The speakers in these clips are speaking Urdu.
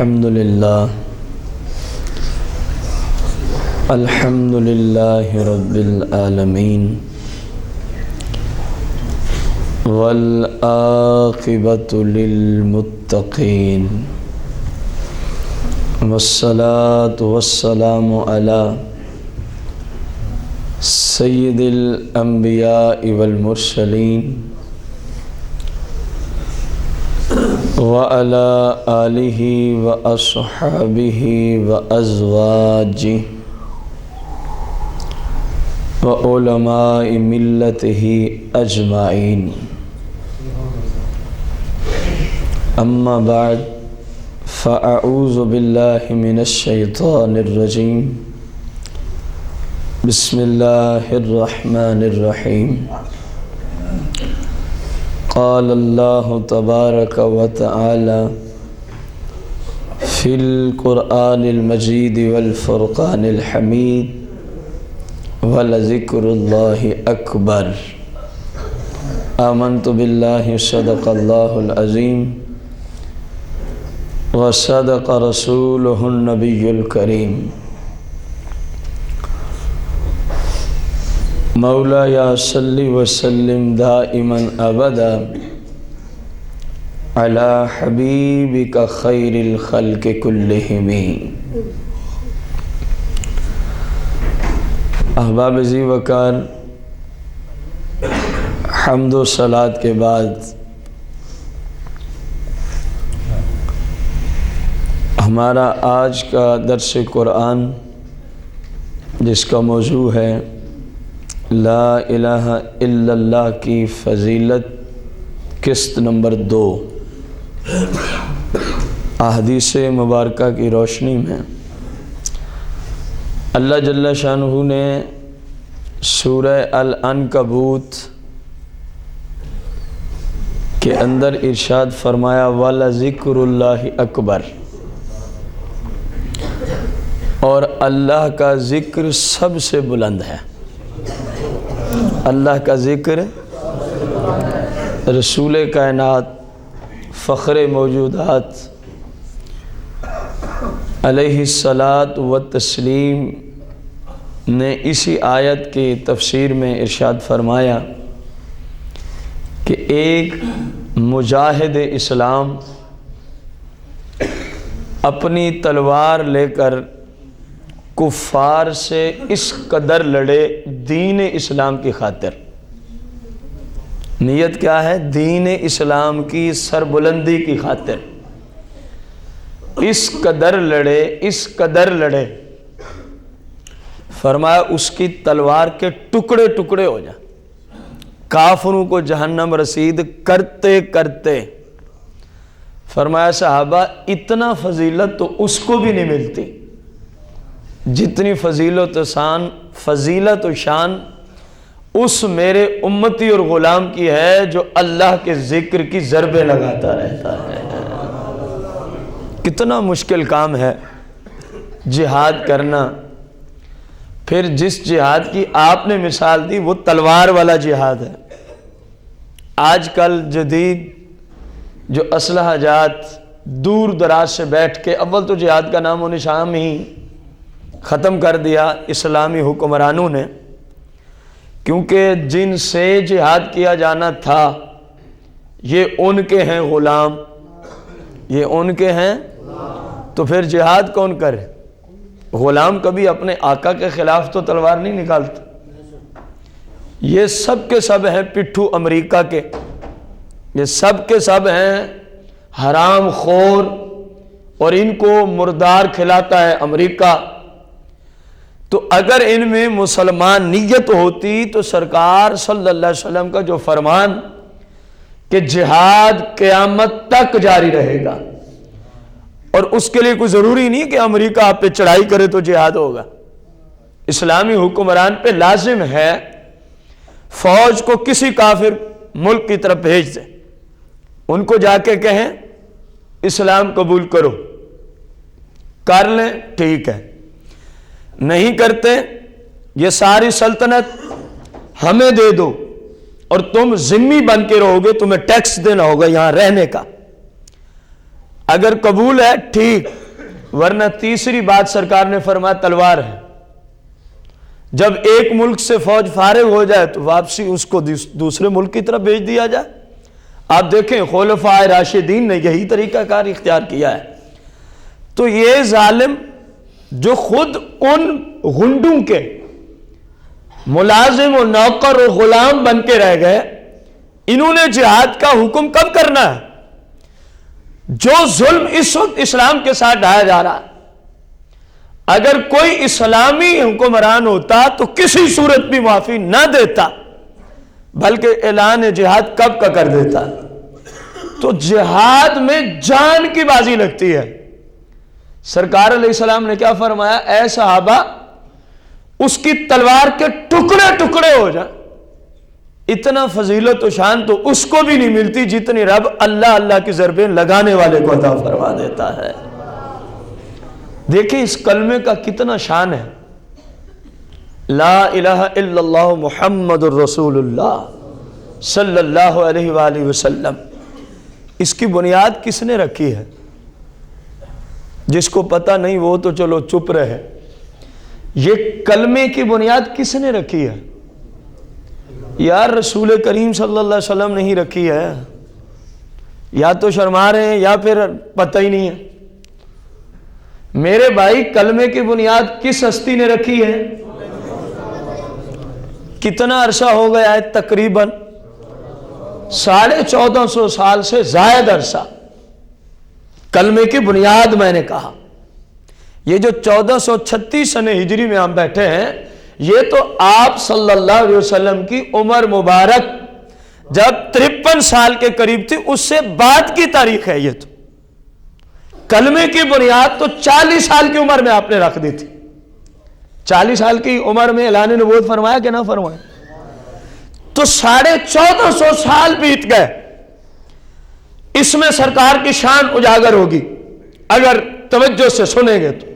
الحمد لله رب العالمين والعاقبة للمتقين والصلاة والسلام على سيد الأنبياء والمرسلين وعلى آلہ وأصحابہ وأزواجہ وعلماء ملتہ اجمعین اما بعد فاعوذ باللہ من الشیطان الرجیم بسم اللہ الرحمن الرحیم قال اللہ تبارک و تعالی فی القرآن المجید والفرقان الحمید وَلَذِكْرُ اللَّهِ أَكْبَرُ آمنت باللہ صدق اللہ العظیم وصدق رسولہ النبی الکریم مولا یا صلی وسلم دائما ابدا علی حبیبک خیر الخلق کلہم۔ احباب ذی وقار، حمد و صلاۃ کے بعد ہمارا آج کا درس قرآن جس کا موضوع ہے لا الہ الا اللہ کی فضیلت، قسط نمبر 2، احادیث مبارکہ کی روشنی میں اللہ جل شانہ نے سورہ العنکبوت کے اندر ارشاد فرمایا وَلَذِكْرُ اللَّهِ أَكْبَرُ، اور اللہ کا ذکر سب سے بلند ہے۔ اللہ کا ذکر، رسول کائنات فخر موجودات علیہ الصلاۃ والتسلیم نے اسی آیت کی تفسیر میں ارشاد فرمایا کہ ایک مجاہد اسلام اپنی تلوار لے کر کفار سے اس قدر لڑے دین اسلام کی خاطر۔ نیت کیا ہے؟ دین اسلام کی سربلندی کی خاطر اس قدر لڑے، فرمایا اس کی تلوار کے ٹکڑے ٹکڑے ہو جائیں، کافروں کو جہنم رسید کرتے کرتے۔ فرمایا صحابہ اتنا فضیلت تو اس کو بھی نہیں ملتی جتنی فضیلت و شان اس میرے امتی اور غلام کی ہے جو اللہ کے ذکر کی ضربیں لگاتا رہتا ہے۔ کتنا مشکل کام ہے جہاد کرنا۔ پھر جس جہاد کی آپ نے مثال دی وہ تلوار والا جہاد ہے۔ آج کل جدید جو اسلحہ جات دور دراز سے بیٹھ کے، اول تو جہاد کا نام و نشان ہی ختم کر دیا اسلامی حکمرانوں نے، کیونکہ جن سے جہاد کیا جانا تھا یہ ان کے ہیں غلام، یہ ان کے ہیں، تو پھر جہاد کون کرے؟ غلام کبھی اپنے آقا کے خلاف تو تلوار نہیں نکالتا۔ یہ سب کے سب ہیں پٹھو امریکہ کے، یہ سب کے سب ہیں حرام خور، اور ان کو مردار کھلاتا ہے امریکہ۔ تو اگر ان میں مسلمان نیت ہوتی تو سرکار صلی اللہ علیہ وسلم کا جو فرمان کہ جہاد قیامت تک جاری رہے گا، اور اس کے لیے کوئی ضروری نہیں کہ امریکہ آپ پہ چڑھائی کرے تو جہاد ہوگا، اسلامی حکمران پہ لازم ہے فوج کو کسی کافر ملک کی طرف بھیج دیں، ان کو جا کے کہیں اسلام قبول کرو، کر لیں ٹھیک ہے، نہیں کرتے یہ ساری سلطنت ہمیں دے دو اور تم ذمہ بن کے رہو گے، تمہیں ٹیکس دینا ہوگا یہاں رہنے کا۔ اگر قبول ہے ٹھیک، ورنہ تیسری بات سرکار نے فرمایا تلوار ہے. جب ایک ملک سے فوج فارغ ہو جائے تو واپسی اس کو دوسرے ملک کی طرف بھیج دیا جائے. آپ دیکھیں خلفاء راشدین نے یہی طریقہ کار اختیار کیا ہے. تو یہ ظالم جو خود ان غنڈوں کے ملازم و نوکر و غلام بن کے رہ گئے، انہوں نے جہاد کا حکم کب کرنا ہے؟ جو ظلم اس وقت اسلام کے ساتھ ڈھایا جا رہا ہے، اگر کوئی اسلامی حکمران ہوتا تو کسی صورت بھی معافی نہ دیتا، بلکہ اعلان جہاد کب کا کر دیتا. تو جہاد میں جان کی بازی لگتی ہے. سرکار علیہ السلام نے کیا فرمایا؟ اے صحابہ، اس کی تلوار کے ٹکڑے ٹکڑے ہو جائیں. اتنا فضیلت و شان تو اس کو بھی نہیں ملتی جتنی رب اللہ اللہ کی ضربیں لگانے والے کو عطا فرما دیتا ہے. دیکھیں اس کلمے کا کتنا شان ہے، لا الہ الا اللہ محمد الرسول اللہ صلی اللہ علیہ وآلہ وسلم. اس کی بنیاد کس نے رکھی ہے؟ جس کو پتہ نہیں وہ تو چلو چپ رہے. یہ کلمے کی بنیاد کس نے رکھی ہے؟ یار رسول کریم صلی اللہ علیہ وسلم نے ہی رکھی ہے. یا تو شرما رہے ہیں یا پھر پتہ ہی نہیں ہے. میرے بھائی کلمے کی بنیاد کس ہستی نے رکھی ہے؟ کتنا عرصہ ہو گیا ہے؟ تقریباً 1450 سال سے زائد عرصہ. کلمے کی بنیاد میں نے کہا. یہ جو 1436 سن ہجری میں ہم بیٹھے ہیں، یہ تو آپ صلی اللہ علیہ وسلم کی عمر مبارک جب 53 سال کے قریب تھی اس سے بعد کی تاریخ ہے. یہ تو کلمے کی بنیاد تو 40 سال کی عمر میں آپ نے رکھ دی تھی. 40 سال کی عمر میں اعلان نبوت فرمایا کہ نہ فرمایا؟ تو 1450 سال بیت گئے. اس میں سرکار کی شان اجاگر ہوگی اگر توجہ سے سنیں گے. تو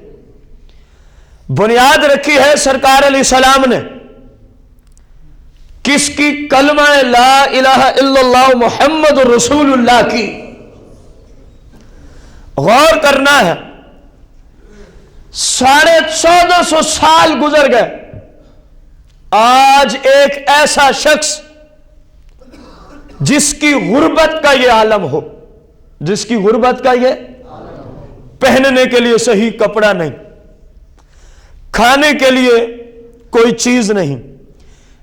بنیاد رکھی ہے سرکار علیہ السلام نے کس کی؟ کلمہ لا الہ الا اللہ محمد رسول اللہ کی. غور کرنا ہے، 1450 سال گزر گئے. آج ایک ایسا شخص جس کی غربت کا یہ عالم ہو، جس کی غربت کا یہ پہننے کے لیے صحیح کپڑا نہیں، کھانے کے لیے کوئی چیز نہیں،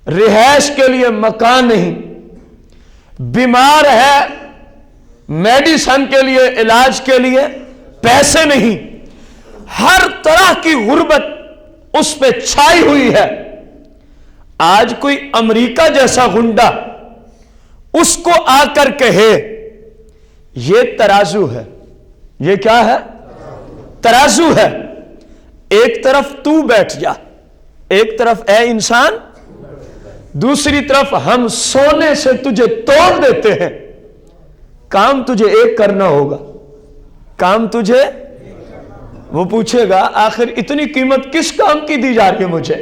رہائش کے لیے مکان نہیں، بیمار ہے میڈیسن کے لیے علاج کے لیے پیسے نہیں، ہر طرح کی غربت اس پہ چھائی ہوئی ہے. آج کوئی امریکہ جیسا گنڈا اس کو آ کر کہے یہ ترازو ہے. یہ کیا ہے؟ ترازو ہے. ایک طرف تو بیٹھ جا، ایک طرف اے انسان، دوسری طرف ہم سونے سے تجھے توڑ دیتے ہیں. کام تجھے ایک کرنا ہوگا. کام تجھے، وہ پوچھے گا آخر اتنی قیمت کس کام کی دی جا رہی ہے مجھے؟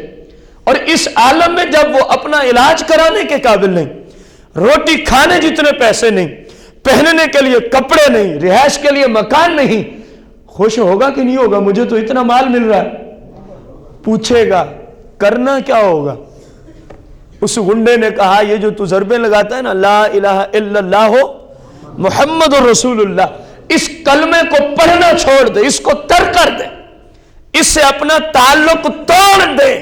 اور اس عالم میں جب وہ اپنا علاج کرانے کے قابل نہیں، روٹی کھانے جتنے پیسے نہیں، پہننے کے لیے کپڑے نہیں، رہائش کے لیے مکان نہیں، خوش ہوگا کہ نہیں ہوگا؟ مجھے تو اتنا مال مل رہا ہے. پوچھے گا کرنا کیا ہوگا؟ اس گنڈے نے کہا یہ جو تو ضربیں لگاتا ہے نا، لا الہ الا اللہ محمد رسول اللہ، اس کلمے کو پڑھنا چھوڑ دے، اس کو ترک کر دے، اس سے اپنا تعلق توڑ دے،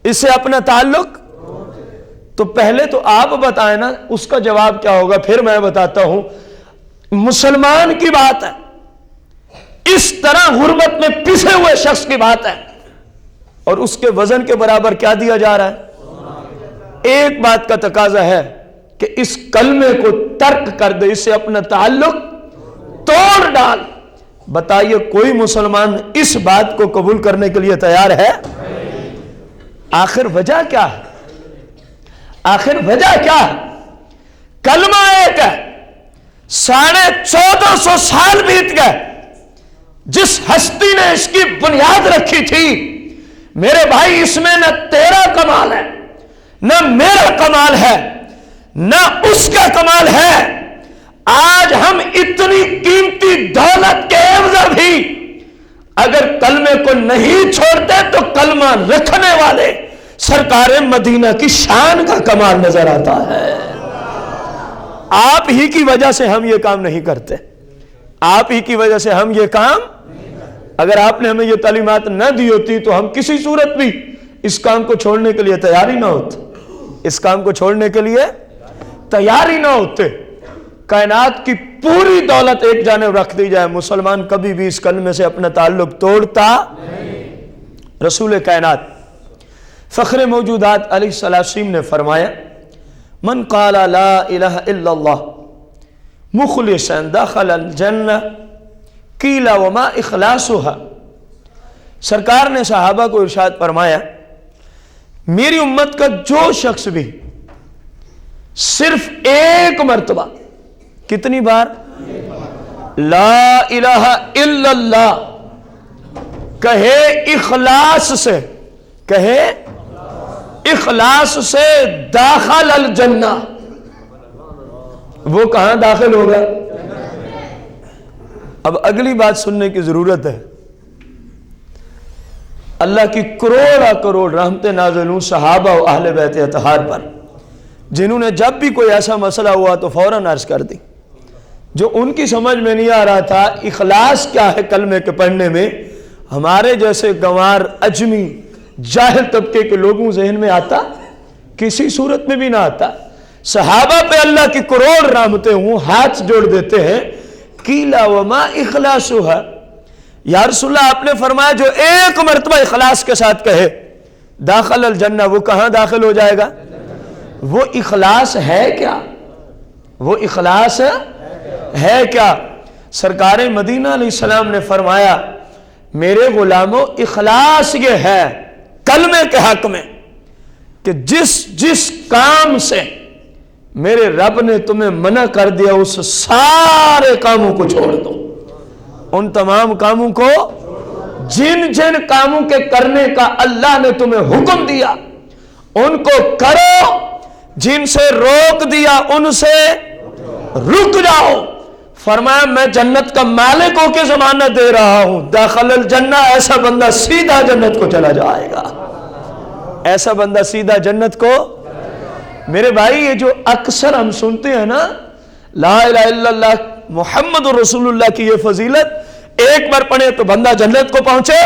اس سے اپنا تعلق. تو پہلے تو آپ بتائیں نا اس کا جواب کیا ہوگا، پھر میں بتاتا ہوں. مسلمان کی بات ہے، اس طرح غربت میں پسے ہوئے شخص کی بات ہے، اور اس کے وزن کے برابر کیا دیا جا رہا ہے؟ ایک بات کا تقاضا ہے کہ اس کلمے کو ترک کر دے، اس سے اپنا تعلق توڑ ڈال. بتائیے کوئی مسلمان اس بات کو قبول کرنے کے لیے تیار ہے؟ آخر وجہ کیا ہے؟ آخر وجہ کیا ہے؟ کلمہ ایک ہے. 1450 سال بیت گئے. جس ہستی نے اس کی بنیاد رکھی تھی، میرے بھائی اس میں نہ تیرا کمال ہے، نہ میرا کمال ہے، نہ اس کا کمال ہے. آج ہم اتنی قیمتی دولت کے عوض بھی اگر کلمے کو نہیں چھوڑتے تو کلمہ رکھنے والے سرکار مدینہ کی شان کا کمال نظر آتا ہے۔ آپ ہی کی وجہ سے ہم یہ کام نہیں کرتے، آپ ہی کی وجہ سے ہم یہ کام، اگر آپ نے ہمیں یہ تعلیمات نہ دی ہوتی تو ہم کسی صورت بھی اس کام کو چھوڑنے کے لیے تیار ہی نہ ہوتے، اس کام کو چھوڑنے کے لیے تیار ہی نہ ہوتے۔ کائنات کی پوری دولت ایک جانب رکھ دی جائے، مسلمان کبھی بھی اس کلمے سے اپنا تعلق توڑتا نہیں۔ رسول کائنات فخر موجودات علیہ السلام نے فرمایا من قال لا الہ الا اللہ مخلصا دخل الجنہ قیل وما اخلاصها۔ سرکار نے صحابہ کو ارشاد فرمایا میری امت کا جو شخص بھی صرف ایک مرتبہ، کتنی بار؟ لا الہ الا اللہ کہے اخلاص سے، کہے اخلاص سے، داخل الجنہ، وہ کہاں داخل ہوگا؟ اب اگلی بات سننے کی ضرورت ہے۔ اللہ کی کروڑا کروڑ رحمتیں نازل ہوں صحابہ و اہل بیت اطہار پر، جنہوں نے جب بھی کوئی ایسا مسئلہ ہوا تو فوراً عرض کر دی۔ جو ان کی سمجھ میں نہیں آ رہا تھا اخلاص کیا ہے کلمے کے پڑھنے میں، ہمارے جیسے گنوار اجمی جاہل طبقے کے لوگوں ذہن میں آتا؟ کسی صورت میں بھی نہ آتا۔ صحابہ پہ اللہ کی کروڑ رحمتیں ہوں ہاتھ جوڑ دیتے ہیں، قیلا وما اخلاصها، یا رسول اللہ آپ نے فرمایا جو ایک مرتبہ اخلاص کے ساتھ کہے داخل الجنہ، وہ کہاں داخل ہو جائے گا؟ وہ اخلاص ہے کیا؟ وہ اخلاص ہے کیا؟ سرکار مدینہ علیہ السلام نے فرمایا میرے غلاموں اخلاص یہ ہے کلمے کے حق میں کہ جس کام سے میرے رب نے تمہیں منع کر دیا اس سارے کاموں کو چھوڑ دو، ان تمام کاموں کو، جن کاموں کے کرنے کا اللہ نے تمہیں حکم دیا ان کو کرو، جن سے روک دیا ان سے رک جاؤ۔ فرمایا میں جنت کا مالک ہو کے ضمانت دے رہا ہوں، داخل الجنہ، ایسا بندہ سیدھا جنت کو چلا جائے گا، ایسا بندہ سیدھا جنت کو۔ میرے بھائی یہ جو اکثر ہم سنتے ہیں نا لا الہ الا اللہ محمد رسول اللہ کی یہ فضیلت، ایک بار پڑھے تو بندہ جنت کو پہنچے،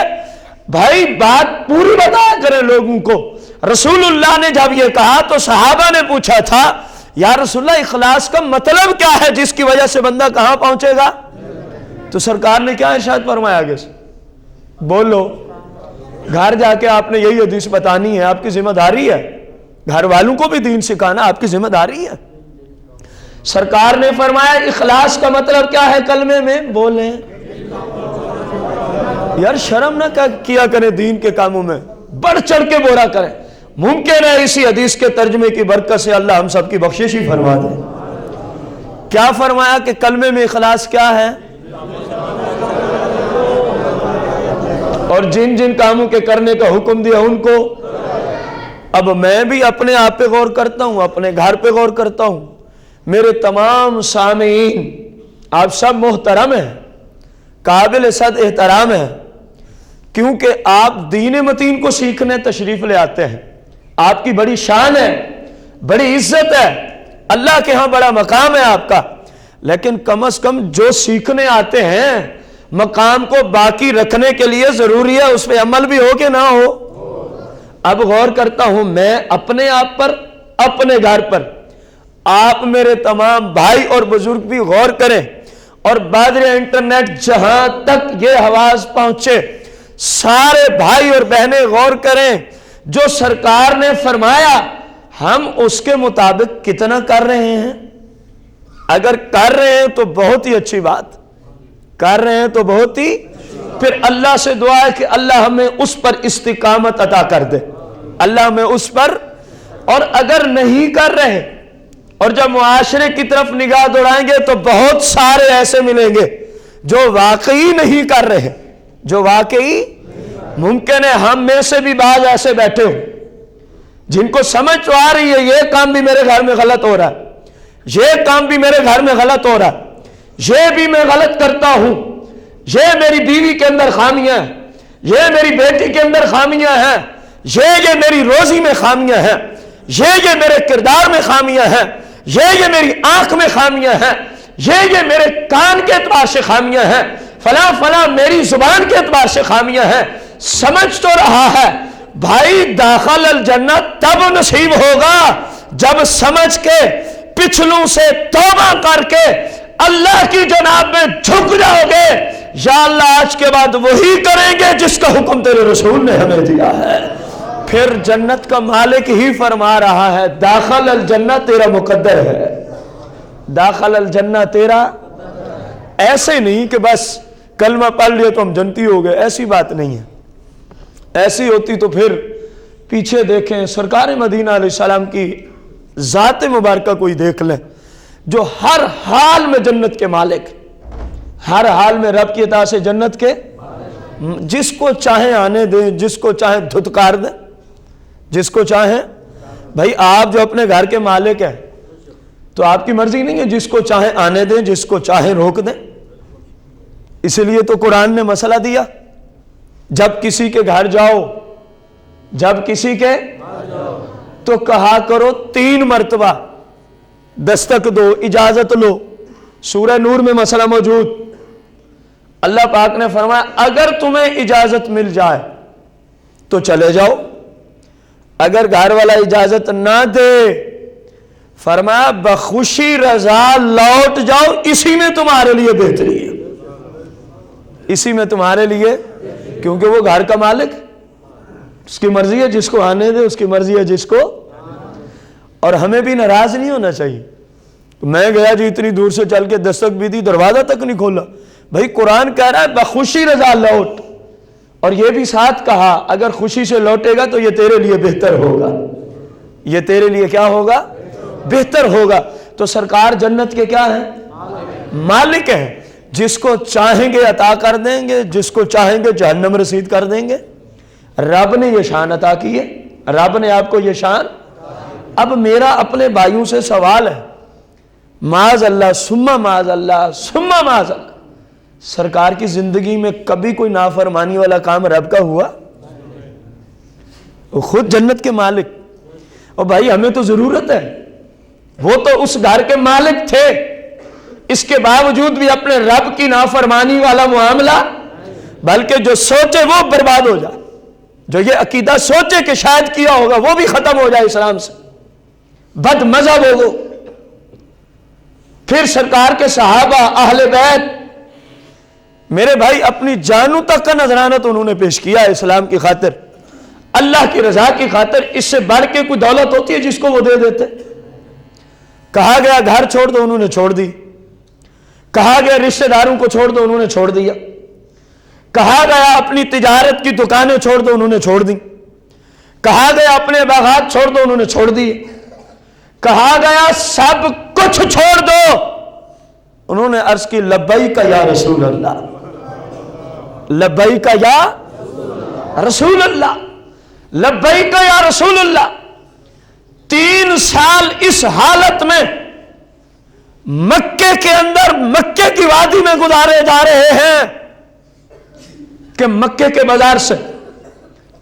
بھائی بات پوری بتایا کریں لوگوں کو۔ رسول اللہ نے جب یہ کہا تو صحابہ نے پوچھا تھا یا رسول اللہ اخلاص کا مطلب کیا ہے جس کی وجہ سے بندہ کہاں پہنچے گا؟ تو سرکار نے کیا ارشاد فرمایا؟ آگے سے بولو، گھر جا کے آپ نے یہی حدیث بتانی ہے، آپ کی ذمہ داری ہے، گھر والوں کو بھی دین سکھانا آپ کی ذمہ داری ہے۔ سرکار نے فرمایا اخلاص کا مطلب کیا ہے کلمے میں؟ بولیں یار، شرم نہ کیا کریں دین کے کاموں میں، بڑھ چڑھ کے بورا کریں۔ ممکن ہے اسی حدیث کے ترجمے کی برکت سے اللہ ہم سب کی بخشش ہی فرما دے۔ کیا فرمایا کہ کلمے میں اخلاص کیا ہے؟ اور جن کاموں کے کرنے کا حکم دیا ان کو۔ اب میں بھی اپنے آپ پہ غور کرتا ہوں، اپنے گھر پہ غور کرتا ہوں، میرے تمام سامعین آپ سب محترم ہیں، قابل صد احترام ہیں، کیونکہ آپ دین متین کو سیکھنے تشریف لے آتے ہیں، آپ کی بڑی شان ہے، بڑی عزت ہے، اللہ کے ہاں بڑا مقام ہے آپ کا، لیکن کم از کم جو سیکھنے آتے ہیں مقام کو باقی رکھنے کے لیے ضروری ہے اس پہ عمل بھی ہو کہ نہ ہو۔ اب غور کرتا ہوں میں اپنے آپ پر، اپنے گھر پر، آپ میرے تمام بھائی اور بزرگ بھی غور کریں، اور بادر انٹرنیٹ جہاں تک یہ آواز پہنچے سارے بھائی اور بہنیں غور کریں، جو سرکار نے فرمایا ہم اس کے مطابق کتنا کر رہے ہیں؟ اگر کر رہے ہیں تو بہت ہی اچھی بات، کر رہے ہیں تو بہت ہی، پھر اللہ سے دعا ہے کہ اللہ ہمیں اس پر استقامت عطا کر دے، اللہ ہمیں اس پر۔ اور اگر نہیں کر رہے اور جب معاشرے کی طرف نگاہ دوڑائیں گے تو بہت سارے ایسے ملیں گے جو واقعی نہیں کر رہے، جو واقعی، ممکن ہے ہم میں سے بھی بعض ایسے بیٹھے ہوں جن کو سمجھ تو آ رہی ہے یہ کام بھی میرے گھر میں غلط ہو رہا ہے، یہ کام بھی میرے گھر میں غلط ہو رہا ہے، یہ بھی میں غلط کرتا ہوں، یہ میری بیوی کے اندر خامیاں ہیں، یہ میری بیٹی کے اندر خامیاں ہیں، یہ میری روزی میں خامیاں ہیں، یہ میرے کردار میں خامیاں ہیں، یہ میری آنکھ میں خامیاں ہیں، یہ میرے کان کے اعتبار سے خامیاں ہیں، فلاں فلاں میری زبان کے اعتبار سے خامیاں ہیں۔ سمجھ تو رہا ہے بھائی داخل الجنہ تب نصیب ہوگا جب سمجھ کے پچھلوں سے توبہ کر کے اللہ کی جناب میں جھک جاؤ گے، یا اللہ آج کے بعد وہی کریں گے جس کا حکم تیرے رسول نے ہمیں دیا ہے۔ پھر جنت کا مالک ہی فرما رہا ہے داخل الجنہ تیرا مقدر ہے، داخل الجنہ تیرا، ایسے نہیں کہ بس کلمہ پڑھ لیا تو ہم جنتی ہو گئے، ایسی بات نہیں ہے۔ ایسی ہوتی تو پھر پیچھے دیکھیں سرکار مدینہ علیہ السلام کی ذات مبارکہ کوئی دیکھ لیں جو ہر حال میں جنت کے مالک، ہر حال میں رب کی اطاعت سے جنت کے، جس کو چاہیں آنے دیں، جس کو چاہیں دھتکار دیں، جس کو چاہیں۔ بھائی آپ جو اپنے گھر کے مالک ہیں تو آپ کی مرضی نہیں ہے، جس کو چاہیں آنے دیں، جس کو چاہیں روک دیں۔ اسی لیے تو قرآن نے مسئلہ دیا، جب کسی کے گھر جاؤ، جب کسی کے تو کہا کرو 3 مرتبہ دستک دو، اجازت لو۔ سورہ نور میں مسئلہ موجود، اللہ پاک نے فرمایا اگر تمہیں اجازت مل جائے تو چلے جاؤ، اگر گھر والا اجازت نہ دے فرمایا بخوشی رضا لوٹ جاؤ، اسی میں تمہارے لیے بہتری ہے، اسی میں تمہارے لیے، کیونکہ وہ گھر کا مالک، اس کی مرضی ہے جس کو آنے دے، اس کی مرضی ہے جس کو۔ اور ہمیں بھی ناراض نہیں ہونا چاہیے، میں گیا جی اتنی دور سے چل کے دستک بھی دی، دروازہ تک نہیں کھولا۔ بھائی قرآن کہہ رہا ہے بخوشی رضا لوٹ، اور یہ بھی ساتھ کہا اگر خوشی سے لوٹے گا تو یہ تیرے لیے بہتر ہوگا، یہ تیرے لیے کیا ہوگا؟ بہتر ہوگا۔ تو سرکار جنت کے کیا ہیں؟ مالک ہیں، جس کو چاہیں گے عطا کر دیں گے، جس کو چاہیں گے جہنم رسید کر دیں گے۔ رب نے یہ شان عطا کی ہے، رب نے آپ کو یہ شان۔ اب میرا اپنے بھائیوں سے سوال ہے، معاذ اللہ ثم معاذ اللہ ثم معاذ اللہ، سرکار کی زندگی میں کبھی کوئی نافرمانی والا کام رب کا ہوا؟ وہ خود جنت کے مالک، اور بھائی ہمیں تو ضرورت ہے، وہ تو اس گھر کے مالک تھے، اس کے باوجود بھی اپنے رب کی نافرمانی والا معاملہ، بلکہ جو سوچے وہ برباد ہو جائے، جو یہ عقیدہ سوچے کہ شاید کیا ہوگا وہ بھی ختم ہو جائے اسلام سے، بد مذہب ہو وہ۔ پھر سرکار کے صحابہ اہل بیت، میرے بھائی اپنی جانوں تک کا نذرانہ تو انہوں نے پیش کیا ہے اسلام کی خاطر، اللہ کی رضا کی خاطر۔ اس سے بڑھ کے کوئی دولت ہوتی ہے جس کو وہ دے دیتے؟ کہا گیا گھر چھوڑ دو، انہوں نے چھوڑ دی، کہا گیا رشتہ داروں کو چھوڑ دو، انہوں نے چھوڑ دیا، کہا گیا اپنی تجارت کی دکانیں چھوڑ دو، انہوں نے چھوڑ دی، کہا گیا اپنے باغات چھوڑ دو، انہوں نے چھوڑ دیے، کہا گیا سب کچھ چھوڑ دو، انہوں نے عرض کی لبیک یا رسول اللہ، لبیک یا رسول اللہ، لبیک یا رسول اللہ۔ 3 سال اس حالت میں مکے کے اندر، مکے کی وادی میں گزارے جا رہے ہیں کہ مکے کے بازار سے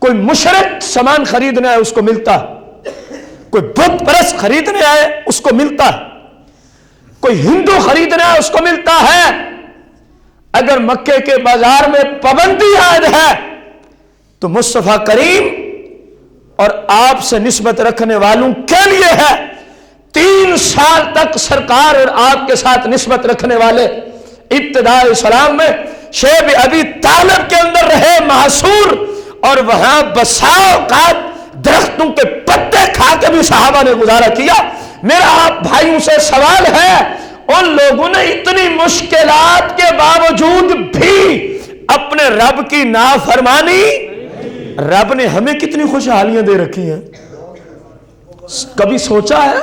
کوئی مشرک سامان خریدنے آئے اس کو ملتا ہے، کوئی بت پرست خریدنے آئے اس کو ملتا ہے، کوئی ہندو خریدنے آئے اس کو ملتا ہے۔ اگر مکے کے بازار میں پابندی عائد ہے تو مصطفیٰ کریم اور آپ سے نسبت رکھنے والوں کے لیے ہے۔ 3 سال تک سرکار اور آپ کے ساتھ نسبت رکھنے والے ابتداء اسلام میں شیب ابی طالب کے اندر رہے محصور، اور وہاں بسا اوقات درختوں کے پتے کھا کے بھی صحابہ نے گزارا کیا۔ میرا آپ بھائیوں سے سوال ہے، ان لوگوں نے اتنی مشکلات کے باوجود بھی اپنے رب کی نافرمانی، رب نے ہمیں کتنی خوشحالیاں دے رکھی ہیں، کبھی سوچا ہے؟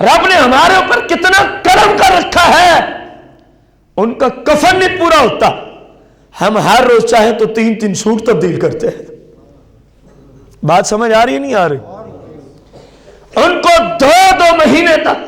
رب نے ہمارے اوپر کتنا کرم کر رکھا ہے، ان کا کفن نہیں پورا ہوتا، ہم ہر روز چاہیں تو 3 سوٹ تبدیل کرتے ہیں۔ بات سمجھ آ رہی نہیں آ رہی؟ ان کو 2 مہینے تک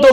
2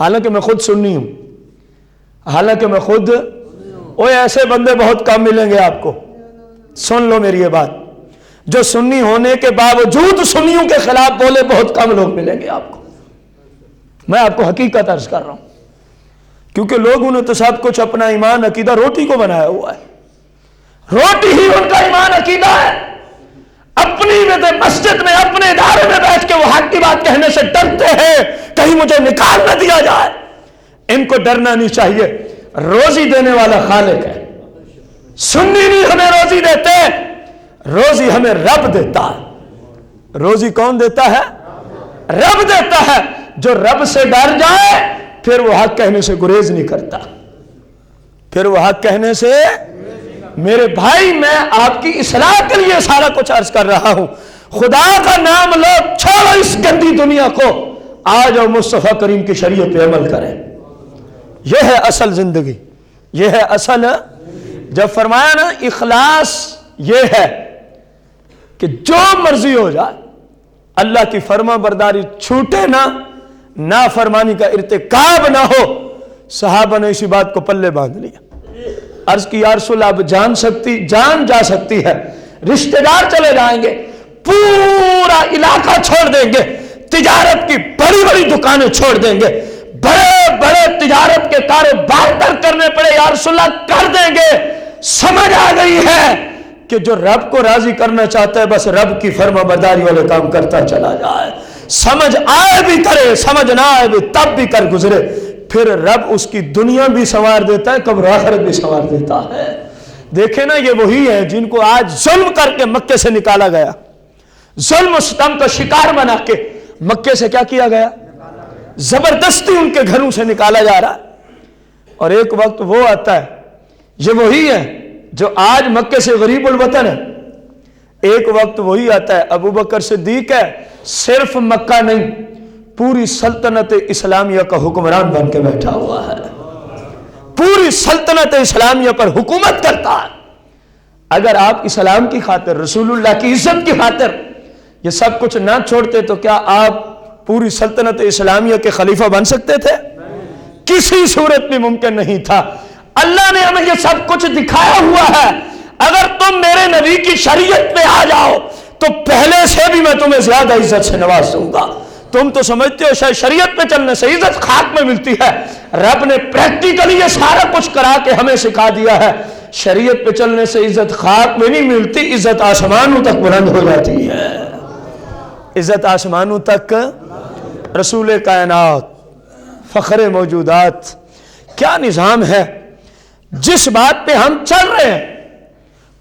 حالانکہ میں خود سنی ہوں، حالانکہ میں خود ایسے بندے بہت کم ملیں گے آپ کو، سن لو میری یہ بات، جو سنی ہونے کے باوجود سنیوں کے خلاف بولے بہت کم لوگ ملیں گے آپ کو. میں آپ کو حقیقت عرض کر رہا ہوں، کیونکہ لوگوں نے تو سب کچھ اپنا ایمان عقیدہ روٹی کو بنایا ہوا ہے. روٹی ہی ان کا ایمان عقیدہ ہے. اپنی مسجد میں اپنے ادارے میں بیٹھ کے وہ حق کی بات کہنے سے ڈرتے ہیں کہیں مجھے نکال نہ دیا جائے. ان کو ڈرنا نہیں چاہیے. روزی دینے والا خالق ہے. سنی نہیں ہمیں روزی دیتے، روزی ہمیں رب دیتا ہے. روزی کون دیتا ہے؟ رب دیتا ہے. جو رب سے ڈر جائے پھر وہ حق کہنے سے گریز نہیں کرتا. پھر وہ حق کہنے سے، میرے بھائی میں آپ کی اصلاح کے لیے سارا کچھ عرض کر رہا ہوں. خدا کا نام لو، چھوڑو اس گندی دنیا کو، آ جاؤ مصطفیٰ کریم کی شریعت پہ عمل کریں. یہ ہے اصل زندگی، یہ ہے اصل. جب فرمایا نا اخلاص یہ ہے کہ جو مرضی ہو جائے اللہ کی فرما برداری چھوٹے نہ، نافرمانی کا ارتکاب نہ ہو. صحابہ نے اسی بات کو پلے باندھ لیا. عرض کی یا رسول اللہ، اب جان جا سکتی ہے، رشتہ دار چلے جائیں گے، پورا علاقہ چھوڑ دیں گے، تجارت کی بڑی بڑی دکانیں چھوڑ دیں گے، بڑے بڑے تجارت کے کاروبار کرنے پڑے یا رسول اللہ کر دیں گے. سمجھ آ گئی ہے کہ جو رب کو راضی کرنا چاہتا ہے بس رب کی فرما برداری والے کام کرتا چلا جائے. سمجھ آئے بھی کرے، سمجھ نہ آئے بھی تب بھی کر گزرے. پھر رب اس کی دنیا بھی سنوار دیتا ہے، قبر آخرت بھی سنوار دیتا ہے. دیکھیں نا، یہ وہی ہے جن کو آج ظلم کر کے مکے سے نکالا گیا، ظلم و ستم کا شکار بنا کے مکے سے کیا کیا گیا؟ زبردستی ان کے گھروں سے نکالا جا رہا ہے. اور ایک وقت وہ آتا ہے، یہ وہی ہے جو آج مکے سے غریب الوطن ہے. ایک وقت وہی آتا ہے، ابو بکر صدیق ہے، صرف مکہ نہیں پوری سلطنت اسلامیہ کا حکمران بن کے بیٹھا ہوا ہے، پوری سلطنت اسلامیہ پر حکومت کرتا ہے. اگر آپ اسلام کی خاطر، رسول اللہ کی عزت کی خاطر یہ سب کچھ نہ چھوڑتے تو کیا آپ پوری سلطنت اسلامیہ کے خلیفہ بن سکتے تھے؟ کسی صورت میں ممکن نہیں تھا. اللہ نے ہمیں یہ سب کچھ دکھایا ہوا ہے. اگر تم میرے نبی کی شریعت پہ آ جاؤ تو پہلے سے بھی میں تمہیں زیادہ عزت سے نواز دوں گا. تم تو سمجھتے ہو شاید شریعت پہ چلنے سے عزت خاک میں ملتی ہے. رب نے پریکٹیکلی یہ سارا کچھ کرا کے ہمیں سکھا دیا ہے. شریعت پہ چلنے سے عزت خاک میں نہیں ملتی، عزت آسمانوں تک بلند ہو جاتی ہے. عزت آسمانوں تک. رسول کائنات، فخر موجودات، کیا نظام ہے جس بات پہ ہم چل رہے ہیں.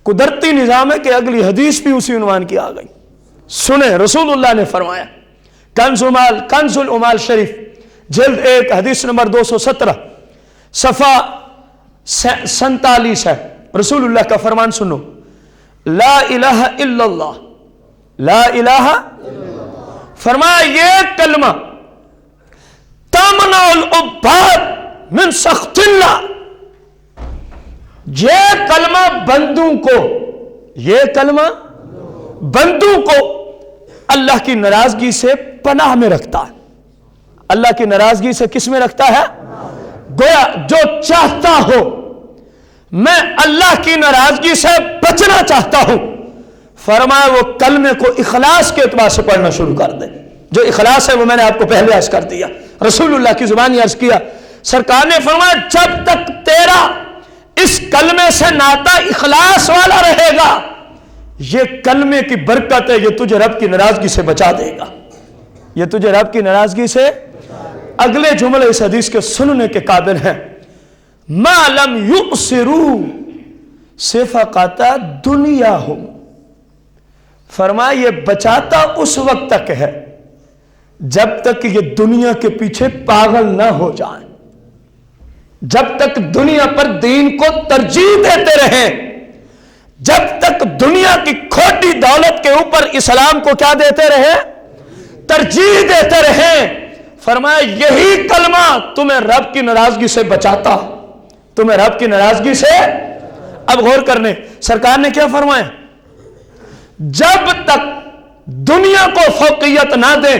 قدرتی نظام ہے کہ اگلی حدیث بھی اسی عنوان کی آ گئی. سنیں، رسول اللہ نے فرمایا، کنز العمال شریف جلد 1 حدیث نمبر 217 صفحہ 47 ہے. رسول اللہ کا فرمان سنو، لا الہ الا اللہ، لا الہ. فرمایا یہ کلمہ تمنع العباد من سخط اللہ، یہ کلمہ بندوں کو، یہ کلمہ بندوں کو اللہ کی ناراضگی سے پناہ میں رکھتا ہے. اللہ کی ناراضگی سے کس میں رکھتا ہے؟ گویا جو چاہتا ہو میں اللہ کی ناراضگی سے بچنا چاہتا ہوں، فرمایا وہ کلمے کو اخلاص کے اعتبار سے پڑھنا شروع کر دے. جو اخلاص ہے وہ میں نے آپ کو پہلے عرض کر دیا، رسول اللہ کی زبانی عرض کیا. سرکار نے فرمایا جب تک تیرا اس کلمے سے ناتا اخلاص والا رہے گا، یہ کلمے کی برکت ہے، یہ تجھے رب کی ناراضگی سے بچا دے گا، یہ تجھے رب کی ناراضگی سے. اگلے جملے اس حدیث کے سننے کے قابل ہیں، ما لم یؤثروا صفقۃ دنیاہم. فرمایا یہ بچاتا اس وقت تک ہے جب تک یہ دنیا کے پیچھے پاگل نہ ہو جائیں، جب تک دنیا پر دین کو ترجیح دیتے رہیں، جب تک دنیا کی کھوٹی دولت کے اوپر اسلام کو کیا دیتے رہیں؟ ترجیح دیتے رہیں. فرمایا یہی کلمہ تمہیں رب کی ناراضگی سے بچاتا، تمہیں رب کی ناراضگی سے. اب غور کرنے، سرکار نے کیا فرمایا؟ جب تک دنیا کو فوقیت نہ دیں،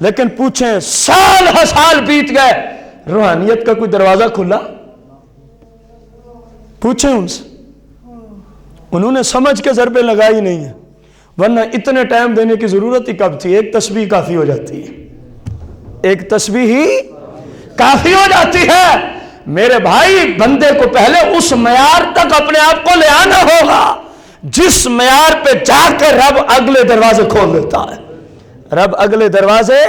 لیکن پوچھیں سال ہر سال بیت گئے، روحانیت کا کوئی دروازہ کھلا؟ پوچھیں ان سے، انہوں نے سمجھ کے ضربے لگائی نہیں ہے، ورنہ اتنے ٹائم دینے کی ضرورت ہی کب تھی؟ ایک تسبیح کافی ہو جاتی ہے، ایک تسبیح ہی کافی ہو جاتی ہے۔ میرے بھائی، بندے کو پہلے اس معیار تک اپنے آپ کو لے آنا ہوگا جس معیار پہ جا کے رب اگلے دروازے کھول دیتا ہے۔ رب اگلے دروازے،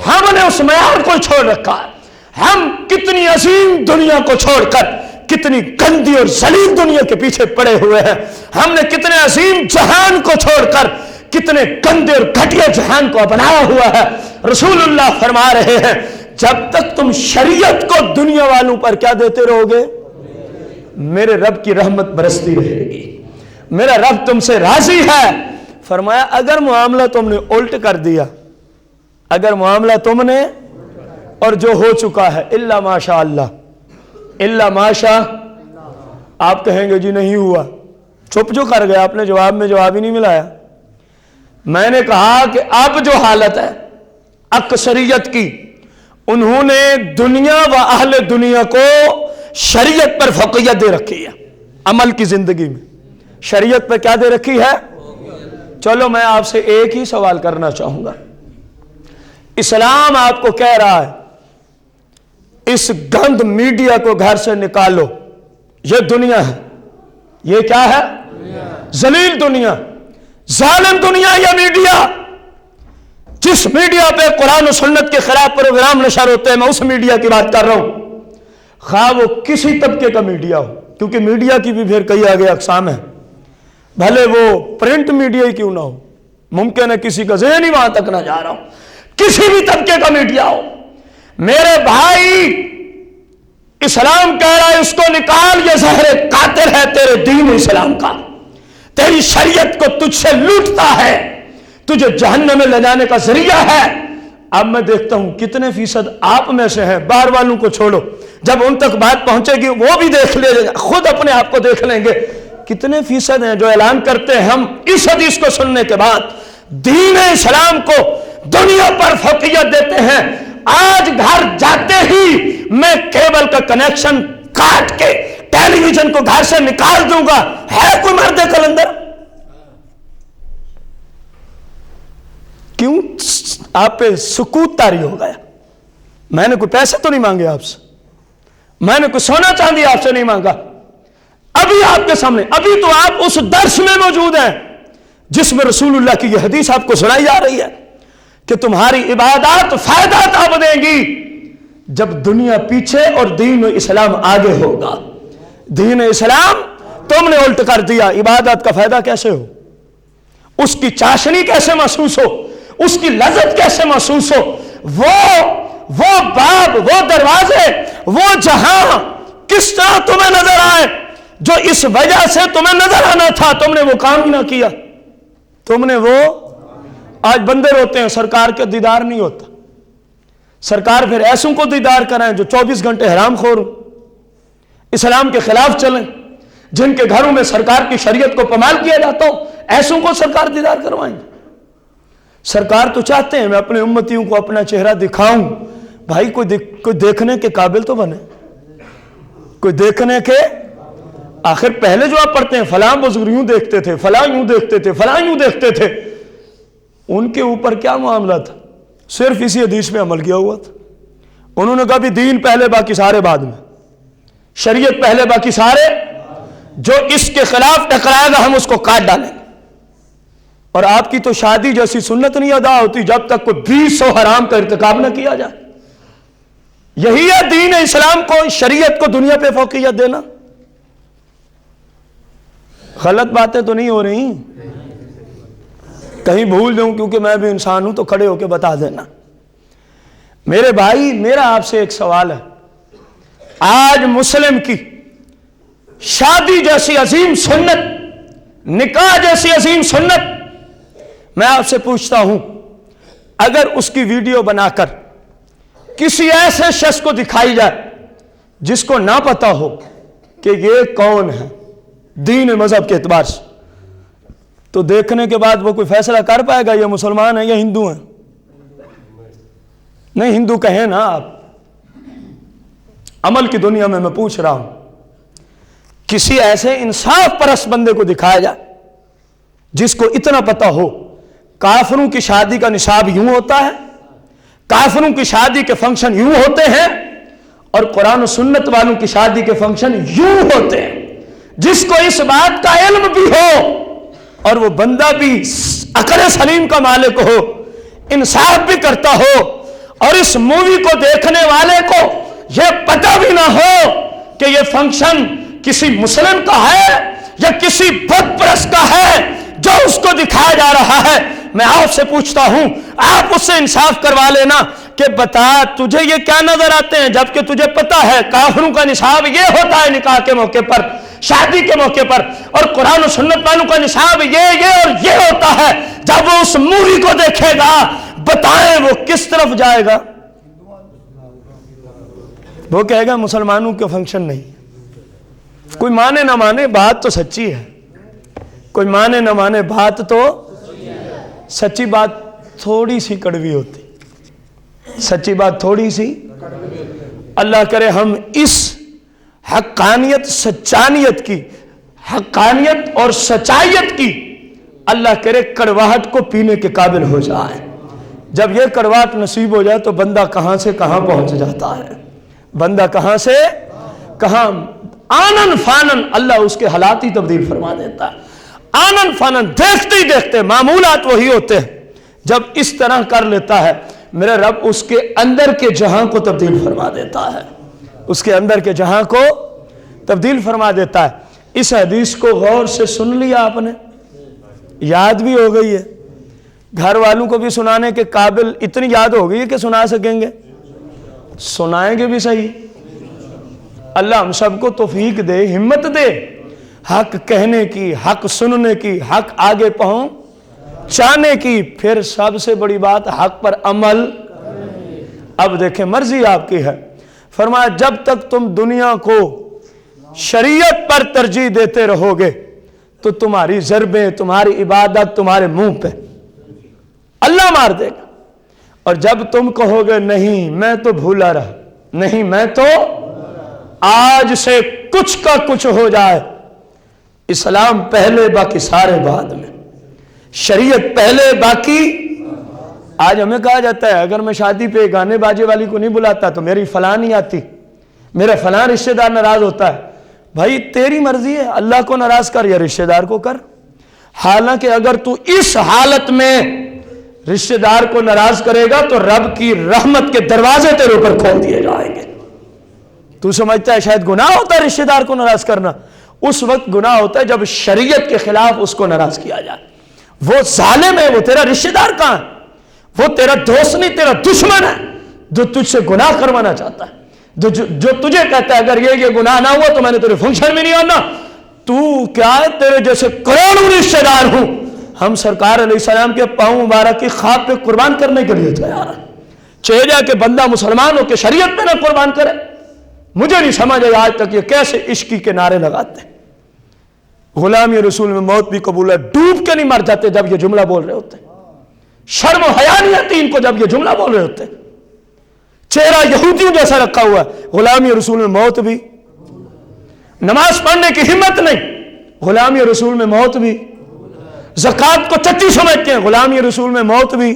ہم نے اس معیار کو چھوڑ رکھا ہے۔ ہم کتنی عظیم دنیا کو چھوڑ کر کتنی گندی اور ذلیل دنیا کے پیچھے پڑے ہوئے ہیں۔ ہم نے کتنے عظیم جہان کو چھوڑ کر کتنے گندے اور گھٹیا جہان کو اپنایا ہوا ہے۔ رسول اللہ فرما رہے ہیں جب تک تم شریعت کو دنیا والوں پر کیا دیتے رہو گے، میرے رب کی رحمت برستی رہے گی، میرا رب تم سے راضی ہے۔ فرمایا اگر معاملہ تم نے الٹ کر دیا، اگر معاملہ تم نے، اور جو ہو چکا ہے، الا ماشاء اللہ، الا ماشاء، آپ کہیں گے جی نہیں ہوا، چپ جو کر گئے، آپ نے جواب میں جواب ہی نہیں ملایا۔ میں نے کہا کہ اب جو حالت ہے اکثریت کی، انہوں نے دنیا و اہل دنیا کو شریعت پر فوقیت دے رکھی ہے، عمل کی زندگی میں شریعت پر کیا دے رکھی ہے؟ چلو میں آپ سے ایک ہی سوال کرنا چاہوں گا، اسلام آپ کو کہہ رہا ہے اس گند میڈیا کو گھر سے نکالو، یہ دنیا ہے، یہ کیا ہے؟ ذلیل دنیا، ظالم دنیا، یہ میڈیا، جس میڈیا پہ قرآن و سنت کے خلاف پروگرام نشر ہوتے ہیں، میں اس میڈیا کی بات کر رہا ہوں، خواہ وہ کسی طبقے کا میڈیا ہو، کیونکہ میڈیا کی بھی پھر کئی آگے اقسام ہیں، بھلے وہ پرنٹ میڈیا ہی کیوں نہ ہو، ممکن ہے کسی کا ذہن ہی وہاں تک نہ جا رہا ہو، کسی بھی طبقے کا میڈیا ہو، میرے بھائی اسلام کہہ رہا ہے اس کو نکال، یہ زہر قاتل ہے تیرے دین اسلام کا، تیری شریعت کو تجھ سے لوٹتا ہے، تجھے جہنم میں لے جانے کا ذریعہ ہے۔ اب میں دیکھتا ہوں کتنے فیصد آپ میں سے ہیں، باہر والوں کو چھوڑو، جب ان تک بات پہنچے گی وہ بھی دیکھ لے، خود اپنے آپ کو دیکھ لیں گے، کتنے فیصد ہیں جو اعلان کرتے ہیں ہم اس حدیث کو سننے کے بعد دین اسلام کو دنیا پر فوقیت دیتے ہیں۔ آج گھر جاتے ہی میں کیبل کا کنیکشن کاٹ کے ٹیلی ویژن کو گھر سے نکال دوں گا، ہے کوئی مرد کلندر؟ کیوں آپ پہ سکوت طاری ہو گیا؟ میں نے کوئی پیسے تو نہیں مانگے آپ سے، میں نے کوئی سونا چاندی آپ سے نہیں مانگا، ابھی آپ کے سامنے، ابھی تو آپ اس درس میں موجود ہیں جس میں رسول اللہ کی یہ حدیث آپ کو سنائی جا رہی ہے کہ تمہاری عبادات فائدہ تب دیں گی جب دنیا پیچھے اور دین اسلام آگے ہوگا۔ دین اسلام تم نے الٹ کر دیا، عبادت کا فائدہ کیسے ہو؟ اس کی چاشنی کیسے محسوس ہو؟ اس کی لذت کیسے محسوس ہو؟ وہ باب، وہ دروازے، وہ جہاں کس طرح تمہیں نظر آئے جو اس وجہ سے تمہیں نظر آنا تھا، تم نے وہ کام ہی نہ کیا، تم نے وہ، آج بندے روتے ہیں سرکار کے دیدار نہیں ہوتا، سرکار پھر ایسوں کو دیدار کرائیں جو 24 گھنٹے حرام خور ہوں، اسلام کے خلاف چلیں، جن کے گھروں میں سرکار کی شریعت کو پامال کیا جاتا ہو، ایسوں کو سرکار دیدار کروائیں گے؟ سرکار تو چاہتے ہیں میں اپنے امتیوں کو اپنا چہرہ دکھاؤں، بھائی کوئی دیکھنے کے قابل تو بنے، کوئی دیکھنے کے، آخر پہلے جو آپ پڑھتے ہیں فلاں بزرگ یوں دیکھتے تھے، فلاں یوں دیکھتے تھے، فلاں یوں دیکھتے تھے، ان کے اوپر کیا معاملہ تھا؟ صرف اسی حدیث میں عمل کیا ہوا تھا۔ انہوں نے کہا بھی دین پہلے باقی سارے بعد میں، شریعت پہلے باقی سارے، جو اس کے خلاف ٹکرائے گا ہم اس کو کاٹ ڈالیں گے۔ اور آپ کی تو شادی جیسی سنت نہیں ادا ہوتی جب تک کوئی 200 حرام کا ارتکاب نہ کیا جائے۔ یہی ہے دین اسلام کو، شریعت کو دنیا پہ فوقیت دینا۔ غلط باتیں تو نہیں ہو رہی؟ کہیں بھول جاؤں کیونکہ میں بھی انسان ہوں تو کھڑے ہو کے بتا دینا۔ میرے بھائی میرا آپ سے ایک سوال ہے، آج مسلم کی شادی جیسی عظیم سنت، نکاح جیسی عظیم سنت، میں آپ سے پوچھتا ہوں اگر اس کی ویڈیو بنا کر کسی ایسے شخص کو دکھائی جائے جس کو نہ پتا ہو کہ یہ کون ہے دین مذہب کے اعتبار سے، تو دیکھنے کے بعد وہ کوئی فیصلہ کر پائے گا یہ مسلمان ہے یا ہندو ہیں؟ نہیں ہندو کہیں نا آپ، عمل کی دنیا میں پوچھ رہا ہوں، کسی ایسے انصاف پرست بندے کو دکھایا جائے جس کو اتنا پتا ہو کافروں کی شادی کا نصاب یوں ہوتا ہے، کافروں کی شادی کے فنکشن یوں ہوتے ہیں، اور قرآن و سنت والوں کی شادی کے فنکشن یوں ہوتے ہیں، جس کو اس بات کا علم بھی ہو اور وہ بندہ بھی عقل سلیم کا مالک ہو، انصاف بھی کرتا ہو، اور اس مووی کو دیکھنے والے کو یہ پتہ بھی نہ ہو کہ یہ فنکشن کسی مسلم کا ہے یا کسی بت پرست کا ہے جو اس کو دکھایا جا رہا ہے۔ میں آپ سے پوچھتا ہوں، آپ اس سے انصاف کروا لینا کہ بتا تجھے یہ کیا نظر آتے ہیں، جبکہ تجھے پتا ہے کافروں کا نصاب یہ ہوتا ہے نکاح کے موقع پر، شادی کے موقع پر، اور قرآن و سنت والوں کا نصاب یہ اور یہ ہوتا ہے۔ جب وہ اس مووی کو دیکھے گا بتائیں وہ کس طرف جائے گا؟ وہ کہے گا مسلمانوں کے فنکشن نہیں۔ کوئی مانے نہ مانے بات تو سچی ہے، کوئی مانے نہ مانے بات تو سچی، بات تھوڑی سی کڑوی ہوتی، سچی بات تھوڑی سی۔ اللہ کرے ہم اس حقانیت سچانیت کی، حقانیت اور سچائیت کی اللہ کرے کڑواہٹ کو پینے کے قابل ہو جائے۔ جب یہ کڑواہٹ نصیب ہو جائے تو بندہ کہاں سے کہاں پہنچ جاتا ہے، بندہ کہاں سے کہاں، آنن فانن اللہ اس کے حالات ہی تبدیل فرما دیتا ہے۔ آنن فانن دیکھتے ہی دیکھتے معمولات وہی ہوتے ہیں۔ جب اس طرح کر لیتا ہے میرے رب اس کے اندر کے جہاں کو تبدیل فرما دیتا ہے، اس کے اندر کے جہاں کو تبدیل فرما دیتا ہے۔ اس حدیث کو غور سے سن لیا آپ نے، یاد بھی ہو گئی ہے، گھر والوں کو بھی سنانے کے قابل اتنی یاد ہو گئی ہے کہ سنا سکیں گے، سنائیں گے بھی صحیح۔ اللہ ہم سب کو توفیق دے، ہمت دے حق کہنے کی، حق سننے کی، حق آگے پہنچانے کی، پھر سب سے بڑی بات حق پر عمل۔ اب دیکھیں مرضی آپ کی ہے، فرمایا جب تک تم دنیا کو شریعت پر ترجیح دیتے رہو گے تو تمہاری ضربیں، تمہاری عبادت تمہارے منہ پہ اللہ مار دے گا، اور جب تم کہو گے نہیں میں تو بھولا رہا، نہیں میں تو آج سے کچھ کا کچھ ہو جائے، اسلام پہلے باقی سارے بعد میں، شریعت پہلے باقی۔ آج ہمیں کہا جاتا ہے اگر میں شادی پہ گانے باجے والی کو نہیں بلاتا تو میری فلاں نہیں آتی، میرا فلاں رشتہ دار ناراض ہوتا ہے۔ بھائی تیری مرضی ہے، اللہ کو ناراض کر یا رشتہ دار کو کر، حالانکہ اگر تو اس حالت میں رشتہ دار کو ناراض کرے گا تو رب کی رحمت کے دروازے تیرے اوپر کھول دیے جائیں گے۔ تو سمجھتا ہے شاید گناہ ہوتا ہے رشتہ دار کو ناراض کرنا، اس وقت گناہ ہوتا ہے جب شریعت کے خلاف اس کو ناراض کیا جائے۔ وہ ظالم ہے، وہ تیرا رشتہ دار کہاں ہے، وہ تیرا دوست نہیں تیرا دشمن ہے جو تجھ سے گناہ کروانا چاہتا ہے، جو تجھے کہتا ہے اگر یہ گناہ نہ ہوا تو میں نے تیرے فنکشن میں نہیں آنا۔ تو کیا ہے، تیرے جیسے کروڑوں رشتہ دار ہوں، ہم سرکار علیہ السلام کے پاؤں مبارک کی خاک پہ قربان کرنے کے لیے تیار ہے۔ چاہے جا کہ بندہ مسلمان ہو کہ شریعت پہ نہ قربان کرے، مجھے نہیں سمجھ آیا آج تک یہ کیسے عشقی کے نعرے لگاتے ہیں۔ غلامی رسول میں موت بھی قبول ہے، ڈوب کے نہیں مر جاتے جب یہ جملہ بول رہے ہوتے، شرم و حیا نہیں آتی ان کو جب یہ جملہ بول رہے ہوتے، چہرہ یہودیوں جیسا رکھا ہوا ہے۔ غلامی رسول میں موت بھی، نماز پڑھنے کی ہمت نہیں، غلامی رسول میں موت بھی، زکوٰۃ کو چٹی سمجھتے ہیں، غلامی رسول میں موت بھی،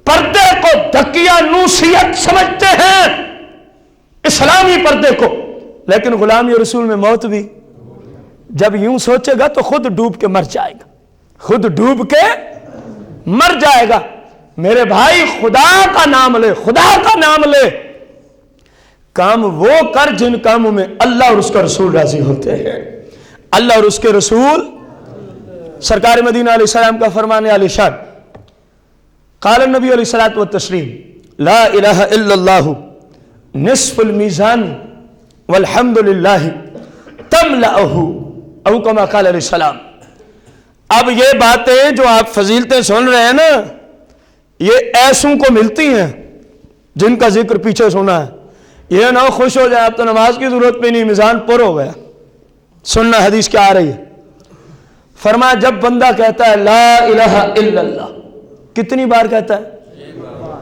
پردے کو دھکیا نوسیت سمجھتے ہیں، اسلامی پردے کو، لیکن غلامی رسول میں موت بھی۔ جب یوں سوچے گا تو خود ڈوب کے مر جائے گا، خود ڈوب کے مر جائے گا۔ میرے بھائی خدا کا نام لے، خدا کا نام لے، کام وہ کر جن کاموں میں اللہ اور اس کا رسول راضی ہوتے ہیں۔ اللہ اور اس کے رسول، سرکار مدینہ علیہ السلام کا فرمان علی شان، قال النبی علیہ الصلوۃ والتسلیم لا الہ الا اللہ نصف المیزان والحمد للہ تملأہ او کما قال علیہ السلام۔ اب یہ باتیں جو آپ فضیلتیں سن رہے ہیں نا، یہ ایسوں کو ملتی ہیں جن کا ذکر پیچھے سنا ہے۔ یہ نہ خوش ہو جائے اب تو نماز کی ضرورت پہ نہیں، میزان پر ہو گیا۔ سننا حدیث کیا آ رہی ہے، فرمایا جب بندہ کہتا ہے لا الہ الا اللہ، کتنی بار کہتا ہے؟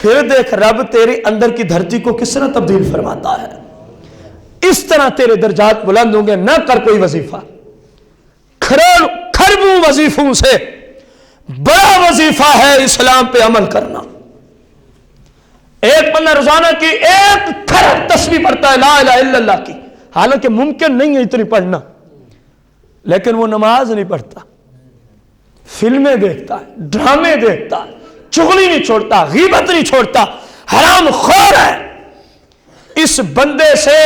پھر دیکھ رب تیرے اندر کی دھرتی کو کس طرح تبدیل فرماتا ہے. اس طرح تیرے درجات بلند ہوں گے. نہ کر کوئی وظیفہ. کھربوں وظیفوں سے بڑا وظیفہ ہے اسلام پہ عمل کرنا. ایک بندہ روزانہ کی 1 کھرب تسبیح پڑھتا ہے لا الہ الا اللہ کی، حالانکہ ممکن نہیں ہے اتنی پڑھنا، لیکن وہ نماز نہیں پڑھتا، فلمیں دیکھتا ہے، ڈرامے دیکھتا ہے، چغلی نہیں چھوڑتا، غیبت نہیں چھوڑتا، حرام خور ہے. اس بندے سے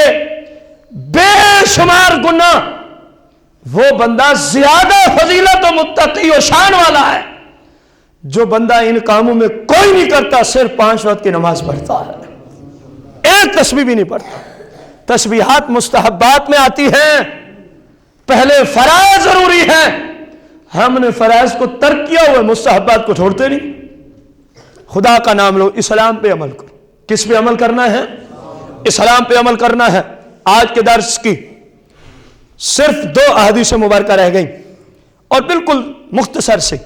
بے شمار گناہ، وہ بندہ زیادہ فضیلت و متقی و شان والا ہے جو بندہ ان کاموں میں کوئی نہیں کرتا، صرف 5 وقت کی نماز پڑھتا ہے، 1 تسبیح بھی نہیں پڑھتا. تسبیحات مستحبات میں آتی ہیں، پہلے فرائض ضروری ہیں. ہم نے فرائض کو ترک کیا ہوا، مستحبات کو چھوڑتے نہیں. خدا کا نام لو، اسلام پہ عمل کرو. کس پہ عمل کرنا ہے؟ اسلام پہ عمل کرنا ہے. آج کے درس کی صرف 2 احادیث مبارکہ رہ گئیں اور بالکل مختصر سے.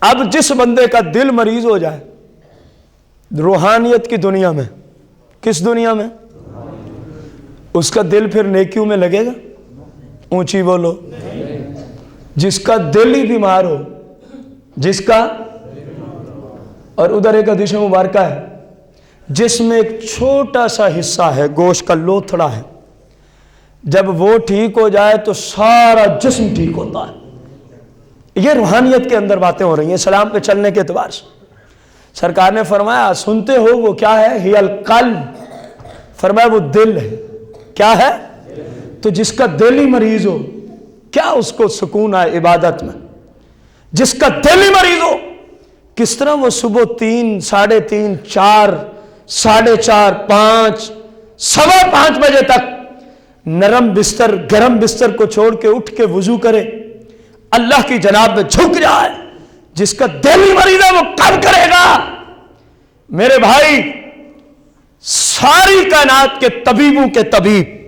اب جس بندے کا دل مریض ہو جائے روحانیت کی دنیا میں، کس دنیا میں؟ اس کا دل پھر نیکیوں میں لگے گا؟ اونچی بولو. جس کا دل ہی بیمار ہو، جس کا، اور ادھر ایک حدیث مبارکہ ہے جس میں ایک چھوٹا سا حصہ ہے، گوشت کا لوتھڑا ہے، جب وہ ٹھیک ہو جائے تو سارا جسم ٹھیک ہوتا ہے. یہ روحانیت کے اندر باتیں ہو رہی ہیں اسلام پہ چلنے کے اعتبار سے. سرکار نے فرمایا سنتے ہو وہ کیا ہے؟ ہی القلب. فرمایا وہ دل ہے. کیا ہے؟ تو جس کا دل ہی مریض ہو کیا اس کو سکون آئے عبادت میں؟ جس کا دل ہی مریض ہو کس طرح وہ صبح 3, 3:30, 4, 4:30, 5, 5:15 بجے تک نرم بستر گرم بستر کو چھوڑ کے اٹھ کے وضو کرے، اللہ کی جناب میں جھک جائے؟ جس کا دل ہی مریض ہے وہ کب کرے گا؟ میرے بھائی، ساری کائنات کے طبیبوں کے طبیب،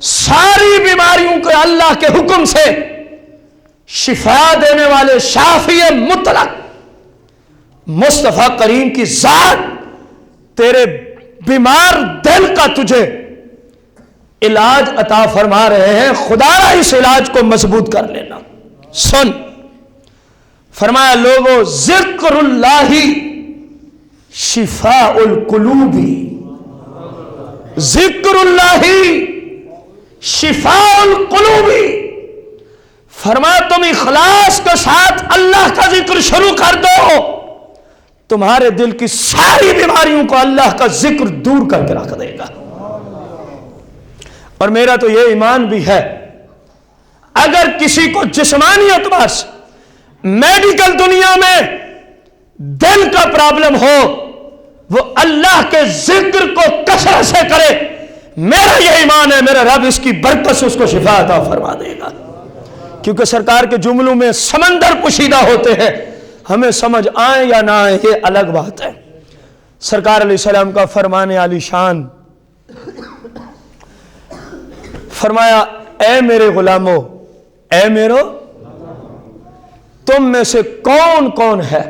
ساری بیماریوں کے اللہ کے حکم سے شفا دینے والے شافی مطلق مصطفیٰ کریم کی ذات تیرے بیمار دل کا تجھے علاج عطا فرما رہے ہیں. خدا را اس علاج کو مضبوط کر لینا. سن، فرمایا لوگوں، ذکر اللہ شفاء القلوب، ذکر اللہ شفاء القلوب. فرمایا تم اخلاص کے ساتھ اللہ کا ذکر شروع کر دو، تمہارے دل کی ساری بیماریوں کو اللہ کا ذکر دور کر کے رکھ دے گا. اور میرا تو یہ ایمان بھی ہے، اگر کسی کو جسمانی اعتبار سے میڈیکل دنیا میں دل کا پرابلم ہو، وہ اللہ کے ذکر کو کثرت سے کرے. میرا یہ ایمان ہے میرا رب اس کی برکت سے اس کو شفا عطا فرما دے گا. کیونکہ سرکار کے جملوں میں سمندر پوشیدہ ہوتے ہیں، ہمیں سمجھ آئیں یا نہ آئیں یہ الگ بات ہے. سرکار علیہ السلام کا فرمان عالی شان، فرمایا اے میرے غلاموں، اے میرو، تم میں سے کون کون ہے،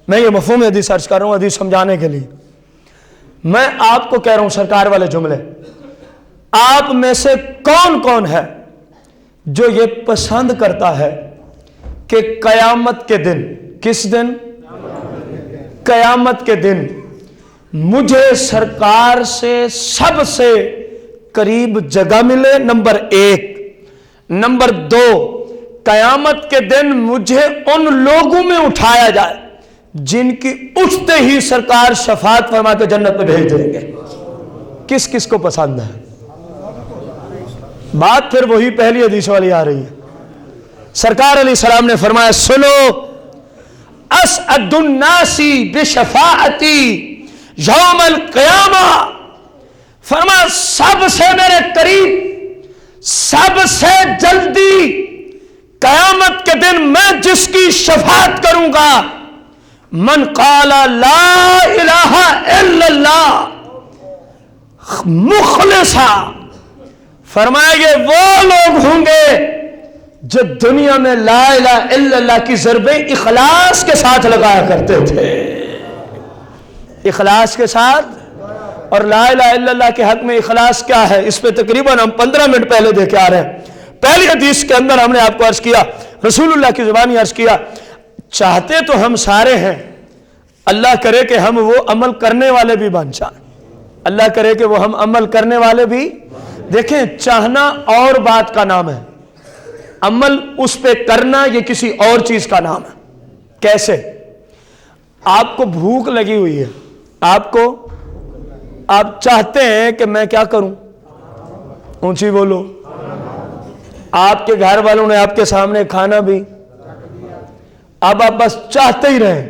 میں یہ مفہوم حدیث عرض کر رہا ہوں حدیث سمجھانے کے لیے. میں آپ کو کہہ رہا ہوں سرکار والے جملے، آپ میں سے کون کون ہے جو یہ پسند کرتا ہے کہ قیامت کے دن، کس دن؟ قیامت کے دن مجھے سرکار سے سب سے قریب جگہ ملے، نمبر 1. نمبر 2، قیامت کے دن مجھے ان لوگوں میں اٹھایا جائے جن کی اٹھتے ہی سرکار شفاعت فرما کے جنت میں بھیج دیں گے. کس کس کو پسند ہے؟ بات پھر وہی پہلی حدیث والی آ رہی ہے. سرکار علیہ السلام نے فرمایا سنو، اسعد الناس بشفاعتی یوم القیامہ، فرمایا سب سے میرے قریب، سب سے جلدی قیامت کے دن میں جس کی شفاعت کروں گا، من قال لا الہ الا اللہ مخلصا، فرمایا یہ وہ لوگ ہوں گے جو دنیا میں لا الہ الا اللہ کی ضربیں اخلاص کے ساتھ لگایا کرتے تھے، اخلاص کے ساتھ. اور لا الہ الا اللہ کے حق میں اخلاص کیا ہے، اس پہ تقریباً ہم 15 منٹ پہلے دے کے آ رہے ہیں. پہلی حدیث کے اندر ہم نے آپ کو عرض کیا، رسول اللہ کی زبانی عرض کیا، چاہتے تو ہم سارے ہیں، اللہ کرے کہ ہم وہ عمل کرنے والے بھی بن جائیں، اللہ کرے کہ وہ ہم عمل کرنے والے بھی. دیکھیں، چاہنا اور بات کا نام ہے، عمل اس پہ کرنا یہ کسی اور چیز کا نام ہے. کیسے؟ آپ کو بھوک لگی ہوئی ہے، آپ چاہتے ہیں کہ میں کیا کروں، اونچی بولو. آپ کے گھر والوں نے آپ کے سامنے کھانا بھی، اب آپ بس چاہتے ہی رہیں،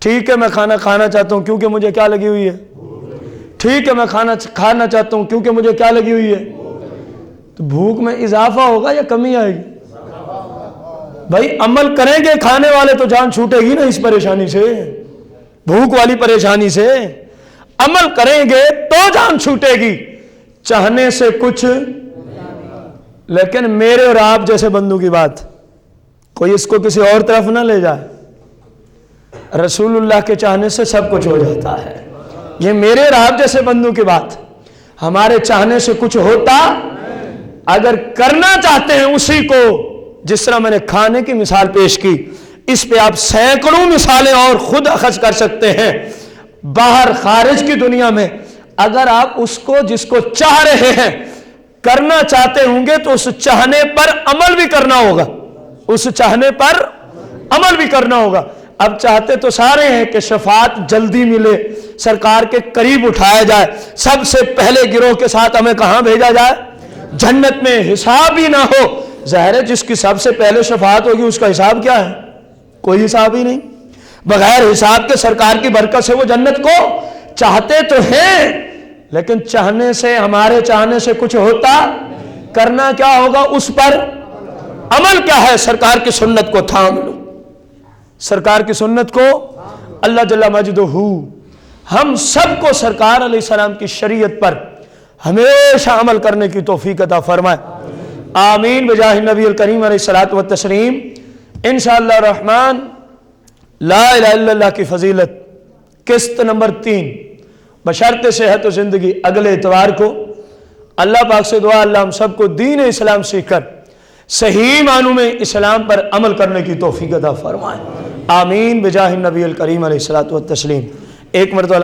ٹھیک ہے میں کھانا کھانا چاہتا ہوں کیونکہ مجھے کیا لگی ہوئی ہے، ٹھیک ہے میں کھانا کھانا چاہتا ہوں کیونکہ مجھے کیا لگی ہوئی ہے. تو بھوک میں اضافہ ہوگا یا کمی آئے گی؟ بھائی عمل کریں گے کھانے والے تو جان چھوٹے گی نا اس پریشانی سے، بھوک والی پریشانی سے. عمل کریں گے تو جان چھوٹے گی، چاہنے سے کچھ. لیکن میرے اور آپ جیسے بندوں کی بات، کوئی اس کو کسی اور طرف نہ لے جائے. رسول اللہ کے چاہنے سے سب کچھ ہو جاتا ہے. یہ میرے اور آپ جیسے بندوں کی بات، ہمارے چاہنے سے کچھ ہوتا. اگر کرنا چاہتے ہیں اسی کو، جس طرح میں نے کھانے کی مثال پیش کی، اس پہ آپ سینکڑوں مثالیں اور خود اخذ کر سکتے ہیں. باہر خارج کی دنیا میں اگر آپ اس کو جس کو چاہ رہے ہیں کرنا چاہتے ہوں گے تو اس چاہنے پر عمل بھی کرنا ہوگا، اس چاہنے پر عمل بھی کرنا ہوگا. اب چاہتے تو سارے ہیں کہ شفاعت جلدی ملے، سرکار کے قریب اٹھایا جائے، سب سے پہلے گروہ کے ساتھ ہمیں کہاں بھیجا جائے، جنت میں، حساب ہی نہ ہو. ظاہر ہے جس کی سب سے پہلے شفاعت ہوگی اس کا حساب کیا ہے، کوئی حساب ہی نہیں. بغیر حساب کے سرکار کی برکت سے وہ جنت کو چاہتے تو ہیں، لیکن چاہنے سے، ہمارے چاہنے سے کچھ ہوتا. کرنا کیا ہوگا، اس پر عمل کیا ہے، سرکار کی سنت کو تھام لو، سرکار کی سنت کو. اللہ جل مجدہ ہم سب کو سرکار علیہ السلام کی شریعت پر ہمیشہ عمل کرنے کی توفیق عطا فرمائے. آمین بجاہ نبی الکریم علیہ الصلوۃ والتسلیم. انشاءاللہ الرحمن لا الہ الا اللہ کی فضیلت قسط نمبر 3 بشرط صحت و زندگی اگلے اتوار کو. اللہ پاک سے دعا اللہ ہم سب کو دین اسلام سیکھ کر صحیح معنوں میں اسلام پر عمل کرنے کی توفیق عطا فرمائے. آمین بجاہ نبی الکریم علیہ الصلوۃ والتسلیم. ایک مرتبہ